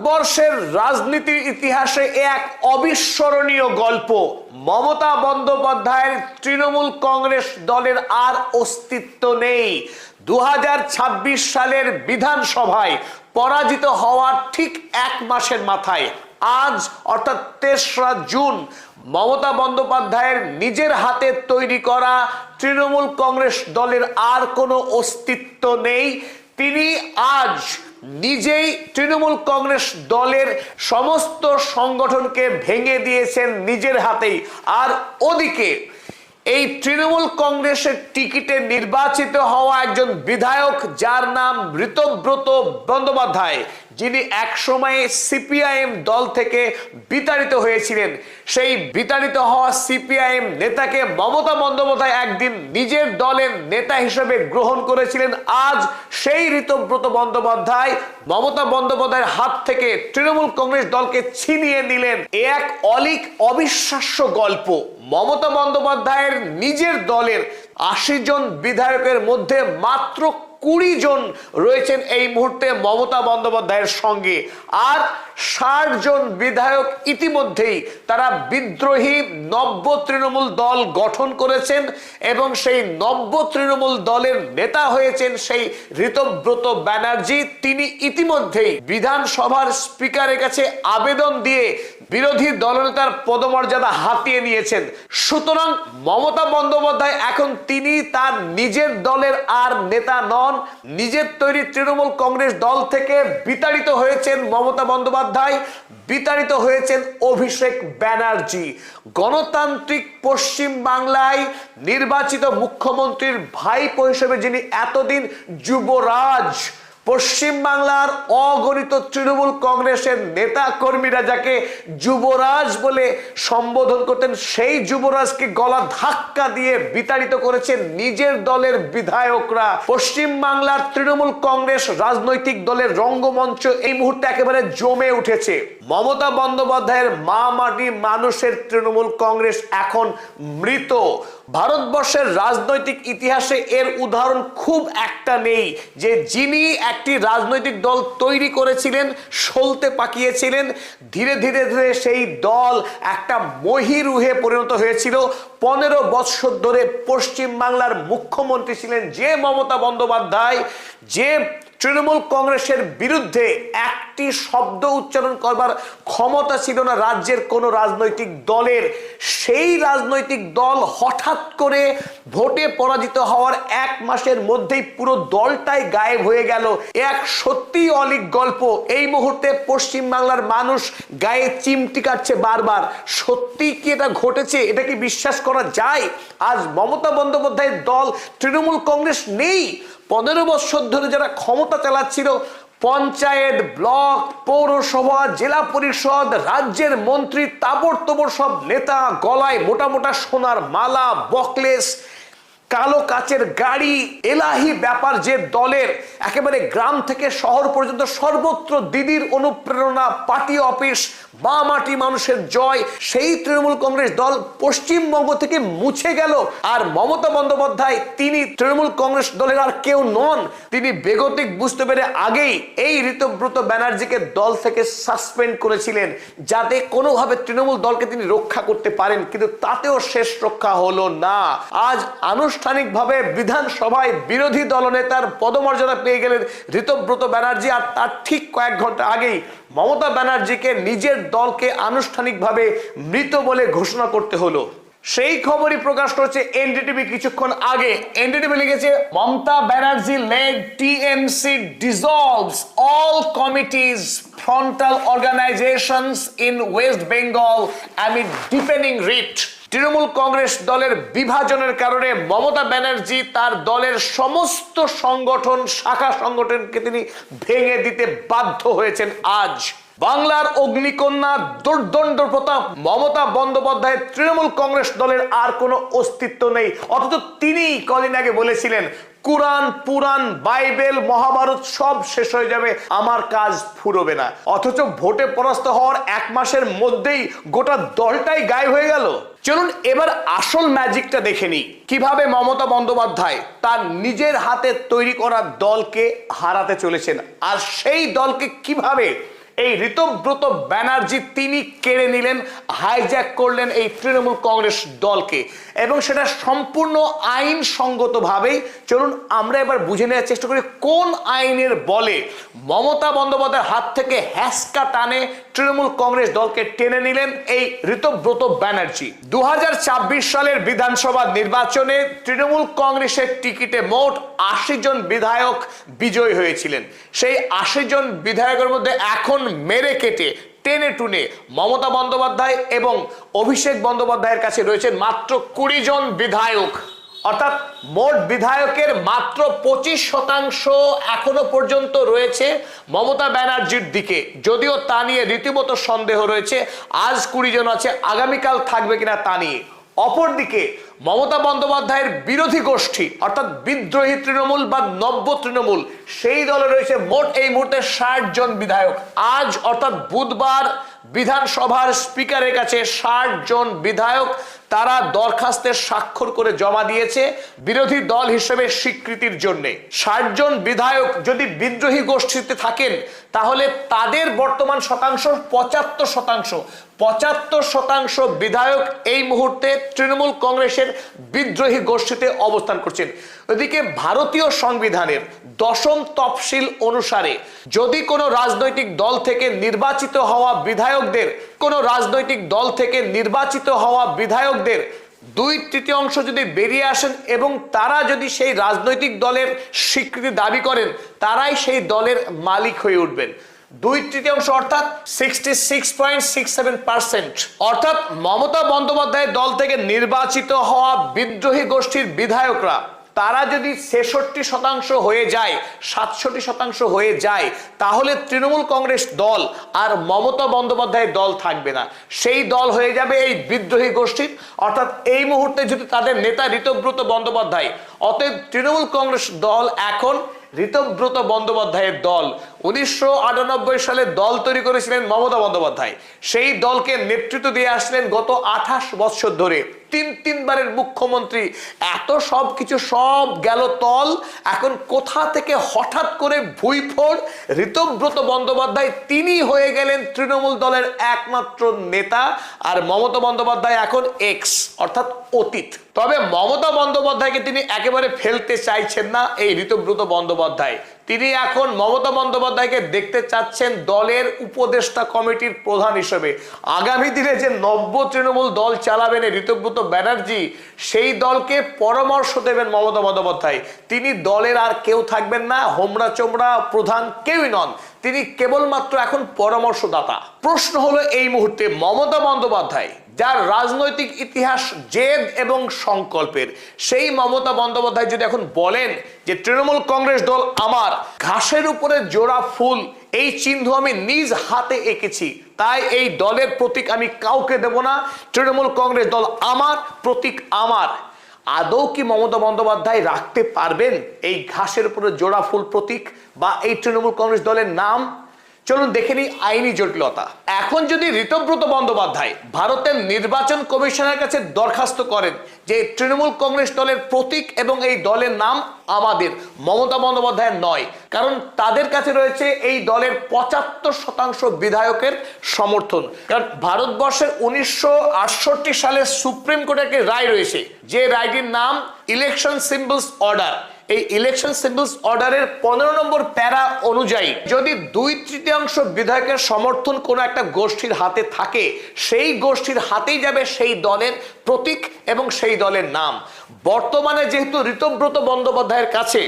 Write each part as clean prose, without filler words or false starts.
ভারতবর্ষের রাজনীতির ইতিহাসে এক অবিস্মরণীয় গল্প। মমতা বন্দ্যোপাধ্যায়ের তৃণমূল কংগ্রেস দলের আর অস্তিত্ব নেই। 2026 সালের বিধানসভায় পরাজিত হওয়ার ঠিক এক মাসের মাথায় আজ অর্থাৎ 3রা জুন মমতা বন্দ্যোপাধ্যায়ের নিজের হাতে তৈরি করা তৃণমূল কংগ্রেস দলের আর কোনো অস্তিত্ব নেই। তিনি আজ নিজেই তৃণমূল কংগ্রেস দলের সমস্ত সংগঠনকে ভেঙে দিয়েছেন নিজের হাতেই। আর ওদিকে এই তৃণমূল কংগ্রেসের টিকিটে নির্বাচিত হওয়া একজন বিধায়ক যার নাম ঋতব্রত বন্দ্যোপাধ্যায়, যিনি একসময়ে সিপিআইএম দল থেকে বিতাড়িত হয়েছিলেন, সেই বিতাড়িত হওয়া সিপিআইএম নেতাকে মমতা বন্দ্যোপাধ্যায় একদিন নিজের দলের নেতা হিসেবে গ্রহণ করেছিলেন। আজ সেই ঋতব্রত বন্দ্যোপাধ্যায় মমতা বন্দ্যোপাধ্যায়ের হাত থেকে তৃণমূল কংগ্রেস দলকে ছিনিয়ে নিলেন। এ এক অবিশ্বাস্য গল্প। মমতা বন্দ্যোপাধ্যায়ের নিজের দলের 80 জন বিধায়কের মধ্যে মাত্র 20 জন রয়েছেন এই মুহূর্তে মমতা বন্দ্যোপাধ্যায়ের সঙ্গে। আর 60 জন বিধায়ক ইতিমধ্যেই তারা বিদ্রোহী নব্য তৃণমূল দল গঠন করেছেন এবং সেই নব্য তৃণমূল দলের নেতা হয়েছেন সেই ঋতব্রত ব্যানার্জি। তিনি ইতিমধ্যেই বিধানসভার স্পিকারের কাছে আবেদন দিয়ে বিরোধী দলনেতার পদমর্যাদা হাতিয়ে নিয়েছেন। সুতরাং মমতা বন্দ্যোপাধ্যায় এখন তিনি তার নিজের দলের আর নেতা নন। নিজের তৈরি তৃণমূল কংগ্রেস দল থেকে বিতাড়িত হয়েছেন মমতা বন্দ্যোপাধ্যায়, বিতাড়িত হয়েছেন অভিষেক ব্যানার্জি। গণতান্ত্রিক পশ্চিম বাংলায় নির্বাচিত মুখ্যমন্ত্রীর ভাইপো হিসেবে যিনি এতদিন যুবরাজ, পশ্চিম বাংলার অগণিত তৃণমূল কংগ্রেসের নেতা কর্মীরা যাকে যুবরাজ বলে সম্বোধন করতেন, সেই যুবরাজকে গলা ধাক্কা দিয়ে বিতাড়িত করেছেন নিজের দলের বিধায়করা। পশ্চিম বাংলার তৃণমূল কংগ্রেস রাজনৈতিক দলের রঙ্গমঞ্চ এই মুহূর্তে একেবারে জমে উঠেছে। মমতা বন্দ্যোপাধ্যায়ের মা মাটি মানুষের তৃণমূল কংগ্রেস এখন মৃত। ভারতবর্ষের রাজনৈতিক ইতিহাসে এর উদাহরণ খুব একটা নেই যে যিনি একটি রাজনৈতিক দল তৈরি করেছিলেন, সলতে পাকিয়েছিলেন, ধীরে ধীরে ধীরে সেই দল একটা মহীরুহে পরিণত হয়েছিল। 15 বছর ধরে পশ্চিম বাংলার মুখ্যমন্ত্রী ছিলেন যে মমতা বন্দ্যোপাধ্যায়, যে তৃণমূল কংগ্রেসের বিরুদ্ধে একটি শব্দ উচ্চারণ করবার ক্ষমতা ছিল না রাজ্যের কোনো রাজনৈতিক দলের। সেই রাজনৈতিক দল হঠাৎ করে ভোটে পরাজিত হওয়ার এক মাসের মধ্যেই পুরো দলটাই গায়েব হয়ে গেল। এক সত্যি অলীক গল্প। এই মুহূর্তে পশ্চিম বাংলার মানুষ গায়ে চিমটি কাটছে বারবার। সত্যি কি এটা ঘটেছে? এটা কি বিশ্বাস করা যায়? আজ মমতা বন্দ্যোপাধ্যায়ের দল তৃণমূল কংগ্রেস নেই। 15 বছর ধরে যারা ক্ষমতা চালাচ্ছিল, পঞ্চায়েত, ব্লক, পৌরসভা, জেলা পরিষদ, রাজ্যের মন্ত্রী, তাবড়তোবড় সব নেতা, গলায় মোটা মোটা সোনার মালা, বকলেস, কালো কাচের গাড়ি, এলাহি ব্যাপার যে দলের, একেবারে গ্রাম থেকে শহর পর্যন্ত সর্বত্র দিদির অনুপ্রেরণা, পার্টি অফিস, মা মাটি মানুষের জয়, সেই তৃণমূল কংগ্রেস দল পশ্চিমবঙ্গ থেকে মুছে গেল। আর মমতা বন্দ্যোপাধ্যায় তিনি তৃণমূল কংগ্রেস দলের আর কেউ নন। তিনি বেগতিক বুঝতে পেরে আগেই এই ঋতব্রত ব্যানার্জিকে দল থেকে সাসপেন্ড করেছিলেন যাতে কোনোভাবে তৃণমূল দলকে তিনি রক্ষা করতে পারেন, কিন্তু তাতেও শেষ রক্ষা হলো না। আজ আনুষ্ঠানিকভাবে বিধানসভায় বিরোধী দলনেতার পদমর্যাদা পেয়ে গেলেন ঋতব্রত ব্যানার্জি। আর তার ঠিক কয়েক ঘন্টা আগেই মমতা ব্যানার্জিকে নিজের দলকে আনুষ্ঠানিকভাবে মৃত বলে ঘোষণা করতে হলো। সেই খবরই প্রকাশ করেছে এনডিটিভি কিছুক্ষণ আগে। এনডিটিভি লিখেছে, Mamata Banerjee led TMC dissolves all committees, frontal organizations in West Bengal amid deepening rift. Trinamool Congress দলের বিভাজনের কারণে মমতা ব্যানার্জি তার দলের সমস্ত সংগঠন, শাখা সংগঠনকে তিনি ভেঙে দিতে বাধ্য হয়েছেন। আজ বাংলার অগ্নিকন্যা, দুর্দণ্ড প্রতাপ মমতা বন্দ্যোপাধ্যায়ের তৃণমূল কংগ্রেস দলের আর কোনো অস্তিত্ব নেই। অথচ তিনি কদিন আগে বলেছিলেন কুরআন, পুরাণ, বাইবেল, মহাভারত সব শেষ হয়ে যাবে, আমার কাজ ফুরবে না। অথচ ভোটে পরাস্ত হওয়ার এক মাসের মধ্যেই গোটা দলটাই গায়েব হয়ে গেল। চলুন এবার আসল ম্যাজিকটা দেখে নিই, কিভাবে মমতা বন্দ্যোপাধ্যায় তার নিজের হাতে তৈরি করা দলকে হারাতে চলেছেন, আর সেই দলকে কিভাবে এই ঋতব্রত ব্যানার্জি তিনি কেড়ে নিলেন, হাইজ্যাক করলেন এই তৃণমূল কংগ্রেস দলকে, এবং সেটা সম্পূর্ণ আইনসঙ্গতভাবেই। চলুন আমরা এবার বুঝে নেওয়ার চেষ্টা করি কোন আইনের বলে মমতা বন্দ্যোপাধ্যায়ের হাত থেকে হ্যাসকা টানে তৃণমূল কংগ্রেস দলকে টেনে নিলেন এই ঋতব্রত ব্যানার্জি। 2024 সালের বিধানসভা নির্বাচনে তৃণমূল কংগ্রেসের টিকিটে মোট 80 জন বিধায়ক বিজয়ী হয়েছিলেন। সেই 80 জন বিধায়কের মধ্যে এখন মেরে কেটে টেনে টুনে মমতা বন্দ্যোপাধ্যায় এবং অভিষেক বন্দ্যোপাধ্যায়ের কাছে রয়েছেন মাত্র 20 জন বিধায়ক। অর্থাৎ মোট বিধায়কের মাত্র 25% এখনো পর্যন্ত রয়েছে মমতা ব্যানার্জির দিকে, যদিও তা নিয়ে রীতিমতো সন্দেহ রয়েছে। আজ 20 জন আছে, আগামীকাল থাকবে কিনা তা নিয়ে। অপরদিকে মমতা বন্দ্যোপাধ্যায়ের বিরোধী গোষ্ঠী অর্থাৎ বিদ্রোহী তৃণমূল বা নব্য তৃণমূল, সেই দলে রয়েছে মোট এই মুহূর্তে 60 জন বিধায়ক। আজ অর্থাৎ বুধবার বিধানসভার স্পিকারের কাছে 60 জন বিধায়ক তারা দরখাস্তের স্বাক্ষর করে জমা দিয়েছে বিরোধী দল হিসেবে স্বীকৃতির জন্য। 60 জন বিধায়ক যদি বিদ্রোহী গোষ্ঠীতে থাকেন তাহলে তাদের বর্তমান শতাংশ 75%। 75% বিধায়ক এই মুহূর্তে তৃণমূল কংগ্রেসের বিদ্রোহী গোষ্ঠীতে অবস্থান করছেন। ওদিকে ভারতীয় সংবিধানের 10ম তফসিল অনুসারে যদি কোনো রাজনৈতিক দল থেকে নির্বাচিত হওয়া বিধায়কদের 2/3 যদি বেরিয়ে আসেন এবং তারা যদি সেই রাজনৈতিক দলের স্বীকৃতি দাবি করেন, তারাই সেই দলের মালিক হয়ে উঠবেন। 2/3 অর্থাৎ 66.67%। অর্থাৎ মমতা বন্দ্যোপাধ্যায়ের দল থেকে নির্বাচিত হওয়া বিদ্রোহী গোষ্ঠীর বিধায়করা তারা যদি 66% হয়ে যায়, 67% হয়ে যায়, তাহলে তৃণমূল কংগ্রেস দল আর মমতা বন্দ্যোপাধ্যায়ের দল থাকবে না, সেই দল হয়ে যাবে এই বিদ্রোহী গোষ্ঠীর। অর্থাৎ এই মুহূর্তে যদি তাদের নেতা ঋতব্রত বন্দ্যোপাধ্যায়, অতএব তৃণমূল কংগ্রেস দল এখন ঋতব্রত বন্দ্যোপাধ্যায়ের দল। 1998 সালে দল তৈরি করেছিলেন মমতা বন্দ্যোপাধ্যায়, সেই দলকে নেতৃত্ব দিয়ে আসলেন গত 28 বছর ধরে, 3 বারের মুখ্যমন্ত্রী। এত সব কিছু সব গেল তল, এখন কোথা থেকে হঠাৎ করে ভুইফোড় ঋতব্রত বন্দ্যোপাধ্যায় তিনি হয়ে গেলেন তৃণমূল দলের একমাত্র নেতা, আর মমতা বন্দ্যোপাধ্যায় এখন এক্স অর্থাৎ অতীত। তবে মমতা বন্দ্যোপাধ্যায়কে তিনি একেবারে ফেলতে চাইছেন না এই ঋতব্রত বন্দ্যোপাধ্যায়। তিনি এখন মমতা বন্দ্যোপাধ্যায়কে দেখতে চাচ্ছেন দলের উপদেষ্টা কমিটির প্রধান হিসেবে। আগামী দিনে যে নব্য তৃণমূল দল চালাবেন ঋতব্রত ব্যানার্জি, সেই দলকে পরামর্শ দেবেন মমতা বন্দ্যোপাধ্যায়। তিনি দলের আর কেউ থাকবেন না, হোমরা চোমরা প্রধান কেউই নন, তিনি কেবলমাত্র এখন পরামর্শদাতা। প্রশ্ন হলো এই মুহূর্তে মমতা বন্দ্যোপাধ্যায়, যার রাজনৈতিক ইতিহাস জেদ এবং সংকল্পের, সেই মমতা বন্দ্যোপাধ্যায় যদি এখন বলেন যে তৃণমূল কংগ্রেস দল আমার, ঘাসের উপরে জোড়া ফুল এই চিহ্ন আমি নিজ হাতে এঁকেছি, তাই এই দলের প্রতীক আমি কাউকে দেব না, তৃণমূল কংগ্রেস দল আমার, প্রতীক আমার, আদৌ কি মমতা বন্দ্যোপাধ্যায় রাখতে পারবেন এই ঘাসের উপরে জোড়া ফুল প্রতীক বা এই তৃণমূল কংগ্রেস দলের নাম? চলুন দেখে নিই আইনি জটিলতা। এখন যদি ঋতব্রত বন্দ্যোপাধ্যায় ভারতের নির্বাচন কমিশনের কাছে দরখাস্ত করেন যে তৃণমূল কংগ্রেস দলের প্রতীক এবং এই দলের নাম আমাদের, মমতা বন্দ্যোপাধ্যায়ের নয়, কারণ তাদের কাছে রয়েছে এই দলের 75% বিধায়কের সমর্থন। কারণ ভারতবর্ষের 1968 সালে সুপ্রিম কোর্টের একটি রায় রয়েছে, যে রায়টির নাম ইলেকশন সিম্বলস অর্ডার। এই ইলেকশন সিম্বলস অর্ডারের 15 নম্বর প্যারা অনুযায়ী যদি 2/3 বিধায়কের সমর্থন কোনো একটা গোষ্ঠীর হাতে থাকে, সেই গোষ্ঠীর হাতেই যাবে সেই দলের প্রতীক এবং সেই দলের নাম। বর্তমানে যেহেতু ঋতব্রত বন্দ্যোপাধ্যায়ের কাছে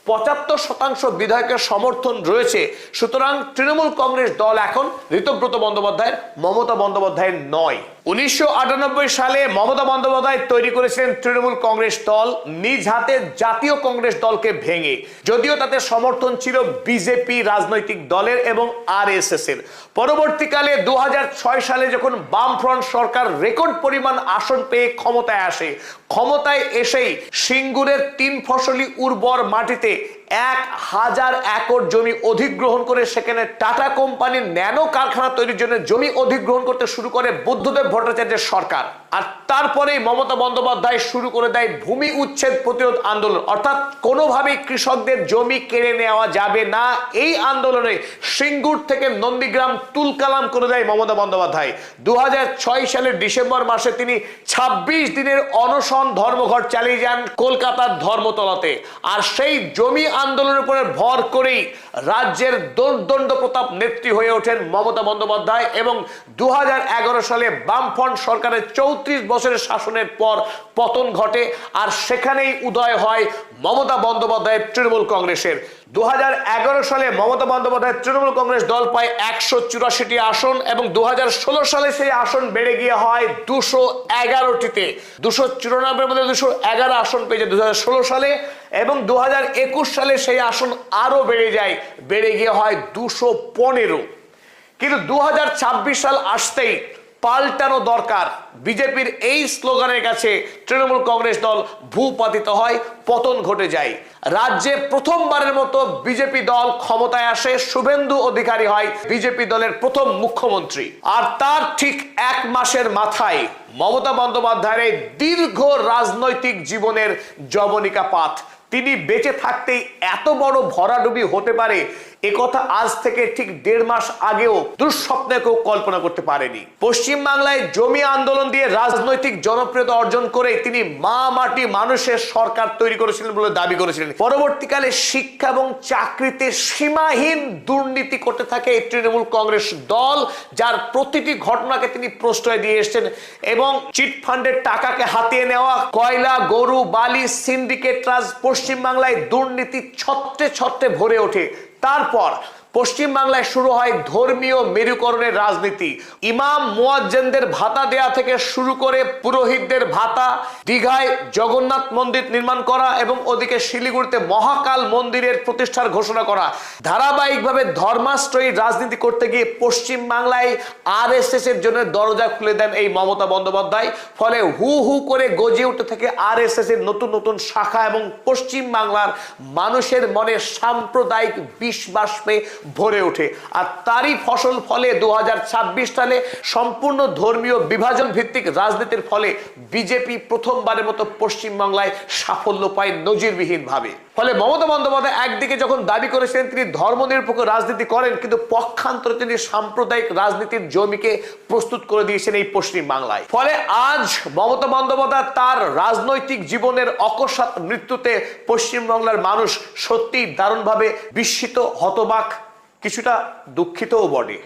75% বিধায়কের সমর্থন রয়েছে, সুতরাং তৃণমূল কংগ্রেস দল এখন ঋতব্রত বন্দ্যোপাধ্যায়ের, মমতা বন্দ্যোপাধ্যায়ের নয়। 1998 সালে মমতা বন্দ্যোপাধ্যায় তৈরি করেছিলেন তৃণমূল কংগ্রেস দল নিজ হাতে জাতীয় কংগ্রেস দলকে ভেঙে, যদিও তাতে সমর্থন ছিল বিজেপি রাজনৈতিক দলের এবং আরএসএস এর। পরবর্তীকালে 2006 সালে যখন বামফ্রন্ট সরকার রেকর্ড পরিমাণ আসন পেয়ে ক্ষমতায় আসে, ক্ষমতায় এসেই সিঙ্গুরের 3 ফসলি উর্বর মাটিতে 1000 একর জমি অধিগ্রহণ করে সেখানে টাটা কোম্পানির ন্যানো কারখানা তৈরির জন্য জমি অধিগ্রহণ করতে শুরু করে বুদ্ধদেব ভট্টাচার্যের সরকার। আর তারপরেই মমতা বন্দ্যোপাধ্যায় শুরু করে দেয় ভূমি উচ্ছেদ প্রতিরোধ আন্দোলন, অর্থাৎ কোনোভাবেই কৃষকদের জমি কেড়ে নেওয়া যাবে না। এই আন্দোলনে সিঙ্গুর থেকে নন্দীগ্রাম তুলকালাম করে দেয় মমতা বন্দ্যোপাধ্যায়। 2006 সালের ডিসেম্বর মাসে তিনি 26 দিনের অনশন ধর্মঘট চালিয়ে যান কলকাতার ধর্মতলাতে। আর সেই জমি আন্দোলনের উপরে ভর করেই রাজ্যের দোর্দণ্ড প্রতাপ নেত্রী হয়ে ওঠেন মমতা বন্দ্যোপাধ্যায় এবং 2011 সালে বামফ্রন্ট সরকারের 34 বছরের শাসনের পর পতন ঘটে। আর সেখানেই উদয় হয় মমতা বন্দ্যোপাধ্যায়ের তৃণমূল কংগ্রেসের। 2011 সালে মমতা বন্দ্যোপাধ্যায়ের তৃণমূল কংগ্রেস দল পায় 184টি আসন এবং 2016 সালে সেই আসন বেড়ে গিয়ে হয় 211টিতে। 294 মধ্যে 211 আসন পেয়েছে 2016 সালে এবং 2021 সালে সেই আসন আরো বেড়ে গিয়ে হয় 215। কিন্তু 2026 সাল আসতেই পাল্টানো দরকার, বিজেপির এই স্লোগানের কাছে তৃণমূল কংগ্রেস দল ভূপাতিত হয়, পতন ঘটে যায়। রাজ্যে প্রথমবারের মতো বিজেপি দল ক্ষমতায় আসে, শুভেন্দু অধিকারী হয় বিজেপি দলের প্রথম মুখ্যমন্ত্রী। আর তার ঠিক 1 মাসের মাথায় মমতা বন্দ্যোপাধ্যায়ের এই দীর্ঘ রাজনৈতিক জীবনের যবনিকাপাত, তিনি বেঁচে থাকতেই এত বড় ভরাডুবি হতে পারে একথা আজ থেকে ঠিক 1.5 মাস আগেও দুঃস্বপ্নে কেউ কল্পনা করতে পারেনি। পশ্চিমবাংলায় জমি আন্দোলন দিয়ে রাজনৈতিক জনপ্রিয়তা অর্জন করে তিনি মা মাটি মানুষের সরকার তৈরি করেছিলেন বলে দাবি করেছিলেন। পরবর্তীকালে শিক্ষা এবং চাকরিতে সীমাহীন দুর্নীতি করতে থাকে এই তৃণমূল কংগ্রেস দল, যার প্রতিটি ঘটনাকে তিনি প্রশ্রয় দিয়ে এসেছেন এবং চিটফান্ডের টাকাকে হাতিয়ে নেওয়া, কয়লা, গরু, বালি, সিন্ডিকেট রাজ, পশ্চিমবাংলায় দুর্নীতি ছত্রে ছত্রে ভরে ওঠে। তারপর পশ্চিমবাংলায় শুরু হয় ধর্মীয় মেরুকরণের রাজনীতি। ইমাম মুয়াজ্জিনদের ভাতা দেয়া থেকে শুরু করে পুরোহিতদের ভাতা, দীঘায় জগন্নাথ মন্দির নির্মাণ করা এবং ওদিকে শিলিগুড়িতে মহাকাল মন্দিরের প্রতিষ্ঠার ঘোষণা করা, ধারাবাহিকভাবে ধর্মাশ্রয়ী রাজনীতি করতে গিয়ে পশ্চিমবাংলায় আরএসএস এর জন্য দরজা খুলে দেন এই মমতা বন্দ্যোপাধ্যায়। ফলে হু হু করে গজিয়ে উঠতে থাকে আরএসএস এর নতুন নতুন শাখা এবং পশ্চিমবাংলার মানুষের মনে সাম্প্রদায়িক বিষ-বাষ্পে ভরে ওঠে। আর তারই ফসল ফলে 2026 সালে সম্পূর্ণ ধর্মীয় বিভাজন ভিত্তিক রাজনীতির ফলে বিজেপি প্রথমবারের মতো পশ্চিমবাংলায় সাফল্য পায় নজিরবিহীন ভাবে। ফলে মমতা বন্দ্যোপাধ্যায় একদিকে যখন দাবি করেছিলেন তিনি ধর্মনিরপেক্ষ রাজনীতি করেন, কিন্তু পক্ষান্তরে তিনি সাম্প্রদায়িক রাজনীতির জমিকে প্রস্তুত করে দিয়েছেন এই পশ্চিমবাংলায়। ফলে আজ মমতা বন্দ্যোপাধ্যায় তার রাজনৈতিক জীবনের অকস্মাৎ মৃত্যুতে পশ্চিমবাংলার মানুষ সত্যিই দারুণভাবে বিস্মিত, হতবাক, কিছুটা দুঃখিতও বটে।